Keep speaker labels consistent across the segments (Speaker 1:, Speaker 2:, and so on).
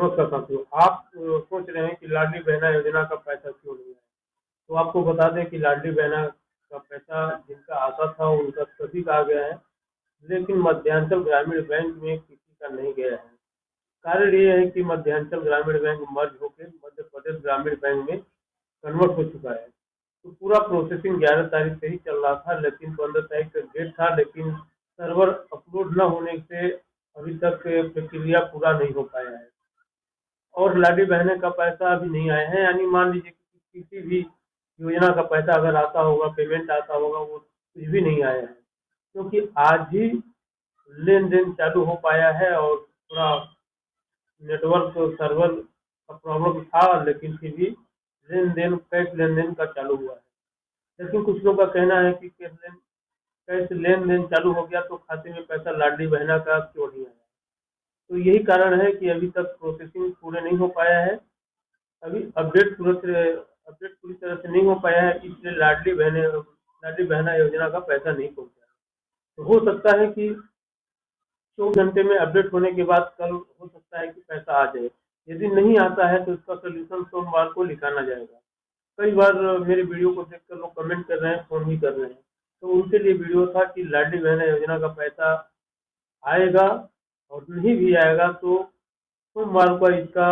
Speaker 1: नमस्कार साथियों। आप सोच रहे हैं कि लाडली बहना योजना का पैसा क्यों नहीं आया। तो आपको बता दें कि लाडली बहना का पैसा जिनका आता था उनका सभी का आ गया है, लेकिन मध्यांचल ग्रामीण बैंक में किसी का नहीं गया है। कारण ये है कि मध्यांचल ग्रामीण बैंक मर्ज होकर मध्य प्रदेश ग्रामीण बैंक में कन्वर्ट हो चुका है। तो पूरा प्रोसेसिंग 11 तारीख से ही चल रहा था, लेकिन 15 तारीख का डेट था, लेकिन सर्वर अपलोड न होने से अभी तक प्रक्रिया पूरा नहीं हो पाया है और लाडली बहने का पैसा अभी नहीं आया है। यानी मान लीजिए कि किसी भी योजना का पैसा अगर आता होगा, पेमेंट आता होगा, वो कुछ भी नहीं आया है, क्योंकि आज ही लेन देन चालू हो पाया है और थोड़ा नेटवर्क सर्वर का प्रॉब्लम था, लेकिन फिर भी लेन देन कैश लेन देन का चालू हुआ है। लेकिन कुछ लोगों का कहना है कि कैश लेन देन चालू हो गया तो खाते में पैसा लाडली बहना का क्यों नहीं आया। तो यही कारण है कि अभी तक प्रोसेसिंग पूरे नहीं हो पाया है। अभी अपडेट पूरी तरह से नहीं हो पाया है, इसलिए लाडली बहना योजना का पैसा नहीं पहुंचा है। तो हो सकता है कि 24 घंटे में अपडेट होने के बाद कल हो सकता है कि पैसा आ जाए। यदि नहीं आता है तो इसका सोल्यूशन सोमवार को निकाला जाएगा। कई बार मेरे वीडियो को देखकर लोग कमेंट कर रहे हैं, फोन भी कर रहे हैं, तो उनके लिए वीडियो था कि लाडली बहना योजना का पैसा आएगा, और नहीं भी आएगा तो सोमवार को इसका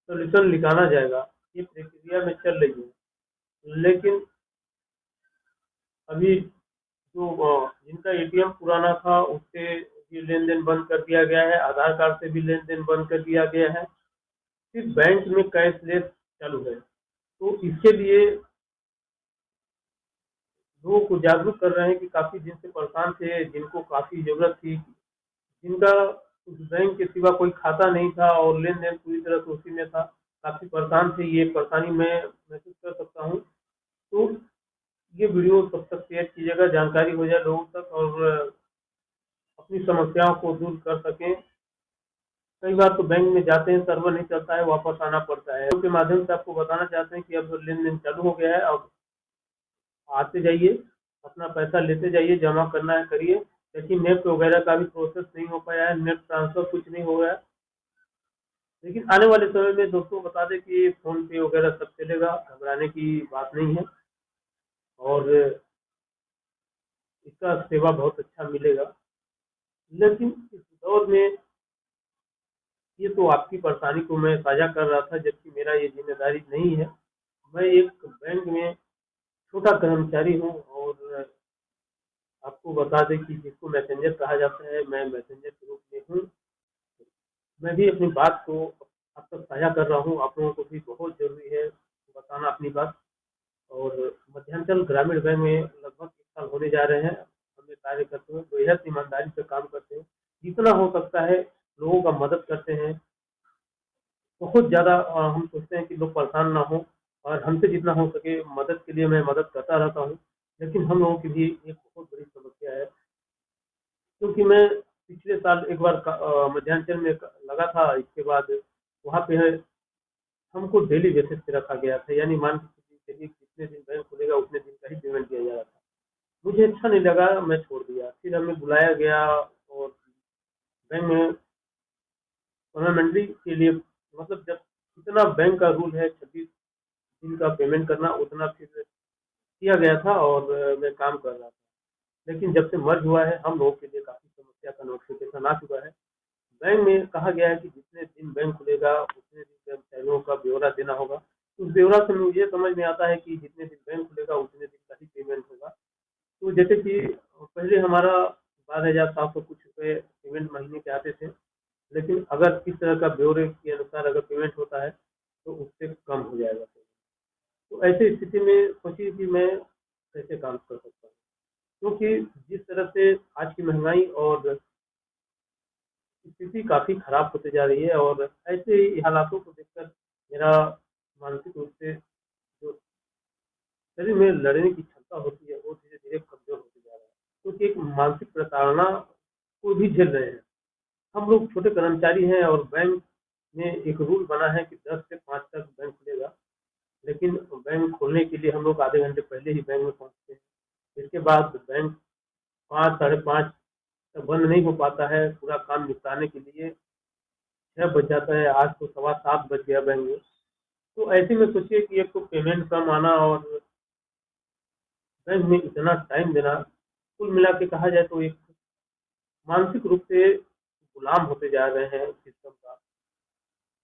Speaker 1: सोल्यूशन निकाला जाएगा। ये प्रक्रिया में चल रही है, लेकिन अभी जो जिनका एटीएम पुराना था उससे भी लेन देन बंद कर दिया गया है, आधार कार्ड से भी लेन देन बंद कर दिया गया है, सिर्फ बैंक में कैशलेस चालू है। तो इसके लिए लोगों को जागरूक कर रहे हैं कि काफी दिन से परेशान थे, जिनको काफी जरूरत थी, जिनका उस बैंक के सिवा कोई खाता नहीं था और लेन देन पूरी तरह से उसी में था, काफी परेशान थे। ये परेशानी मैं महसूस कर सकता हूँ। तो ये वीडियो तब तक शेयर कीजिएगा, जानकारी हो जाए लोगों तक और अपनी समस्याओं को दूर कर सकें। कई बार तो बैंक में जाते हैं, सर्वर नहीं चलता है, वापस आना पड़ता है। के माध्यम से आपको बताना चाहते हैं कि अब लेन देन चालू हो गया है। अब आते जाइए, अपना पैसा लेते जाइए, जमा करना है करिए। लेकिन नेफ्ट वगैरह का भी प्रोसेस नहीं हो पाया है, नेट ट्रांसफर कुछ नहीं हो गया। लेकिन आने वाले समय में दोस्तों बता दें कि फोन पे वगैरह सब चलेगा, घबराने की बात नहीं है और इसका सेवा बहुत अच्छा मिलेगा। लेकिन इस दौर में ये तो आपकी परेशानी को मैं साझा कर रहा था, जबकि मेरा ये जिम्मेदारी नहीं है। मैं एक बैंक में छोटा कर्मचारी हूँ और आपको बता दें कि जिसको मैसेंजर कहा जाता है, मैं मैसेंजर के रूप में हूँ। मैं भी अपनी बात को आप तक साझा कर रहा हूँ, आप लोगों को भी बहुत जरूरी है बताना अपनी बात। और मध्यांचल ग्रामीण बैंक में लगभग 1 साल होने जा रहे हैं हमें कार्य करते हुए, बेहद ईमानदारी से काम करते हैं, जितना हो सकता है लोगों का मदद करते हैं। बहुत ज़्यादा हम सोचते हैं कि लोग परेशान ना हो, और हमसे जितना हो सके मदद के लिए मैं मदद करता रहता हूँ। लेकिन हम लोगों की भी एक बहुत बड़ी समस्या है, क्योंकि मैं पिछले साल एक बार मध्यांचल में लगा था। इसके बाद वहाँ पे हमको डेली बेसिस पे रखा गया था, यानी मान के चलिए जितने दिन बैंक खुलेगा उतने दिन का ही पेमेंट दिया जा रहा था। मुझे अच्छा नहीं लगा, मैं छोड़ दिया। फिर हमें बुलाया गया और बैंक में परमानेंटली के लिए, मतलब जब इतना बैंक का रूल है 26 दिन का पेमेंट करना, उतना फिर किया गया था और मैं काम कर रहा था। लेकिन जब से मर्ज हुआ है हम लोगों के लिए काफ़ी समस्या का नोटिफिकेशन आ चुका है। बैंक में कहा गया है कि जितने दिन बैंक खुलेगा उतने दिन कर्मचारियों का ब्यौरा देना होगा। उस ब्यौरा से मुझे समझ में आता है कि जितने दिन बैंक खुलेगा उतने दिन का ही पेमेंट होगा। तो जैसे कि पहले हमारा 12,700 कुछ रुपये पेमेंट महीने के आते थे, लेकिन अगर इस तरह का ब्यौरे के अनुसार अगर पेमेंट होता है तो उससे कम हो जाएगा। तो ऐसी स्थिति में सोचिए कि मैं कैसे काम कर सकता हूँ, क्योंकि जिस तरह से आज की महंगाई और स्थिति काफ़ी खराब होते जा रही है, और ऐसे ही हालातों को देखकर मेरा मानसिक रूप से जो शरीर में लड़ने की क्षमता होती है वो धीरे धीरे कमजोर होती जा रहा है, क्योंकि एक मानसिक प्रताड़ना को भी झेल रहे हैं। हम लोग छोटे कर्मचारी हैं और बैंक में एक रूल बना है कि 10 से 5 तक बैंक खुलेगा, लेकिन बैंक खोलने के लिए हम लोग आधे घंटे पहले ही बैंक में पहुंचते हैं। इसके बाद बैंक 5 साढ़े 5 तक बंद नहीं हो पाता है। पूरा काम निपटाने के लिए 6 बज जाता है, आज तो 7:15 बज गया बैंक में। तो ऐसे में सोचिए कि एक तो पेमेंट कम आना और बैंक में इतना टाइम देना, कुल मिला के कहा जाए तो एक मानसिक रूप से गुलाम होते जा रहे हैं सिस्टम का।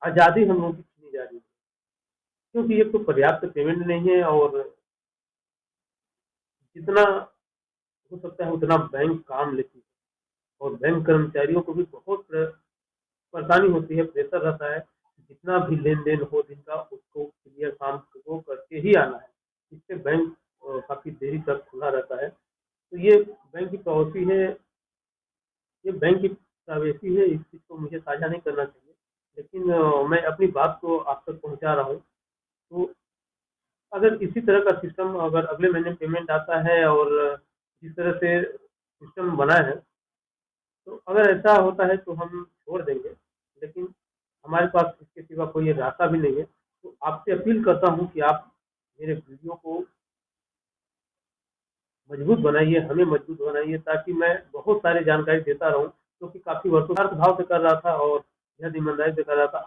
Speaker 1: आज़ादी हम लोगों की छीनी जा रही है, क्योंकि एक तो पर्याप्त पेमेंट नहीं है और जितना हो सकता है उतना बैंक काम लेती है, और बैंक कर्मचारियों को भी बहुत परेशानी होती है, प्रेशर रहता है। जितना भी लेन-देन हो दिन का उसको क्लियर काम को करके ही आना है। इससे बैंक काफ़ी देरी तक खुला रहता है। तो ये बैंक की पॉलिसी है, ये बैंक की प्राइवेसी है, इस चीज़ को मुझे साझा नहीं करना चाहिए। लेकिन मैं अपनी बात को आप तक पहुँचा रहा हूँ। तो अगर इसी तरह का सिस्टम अगर अगले महीने पेमेंट आता है और जिस तरह से सिस्टम बना है, तो अगर ऐसा होता है तो हम छोड़ देंगे, लेकिन हमारे पास इसके सिवा कोई रास्ता भी नहीं है। तो आपसे अपील करता हूँ कि आप मेरे वीडियो को मजबूत बनाइए, हमें मजबूत बनाइए, ताकि मैं बहुत सारी जानकारी देता रहूँ, क्योंकि काफ़ी वर्षों भाव से कर रहा था और बेहद ईमानदारी से कर रहा था।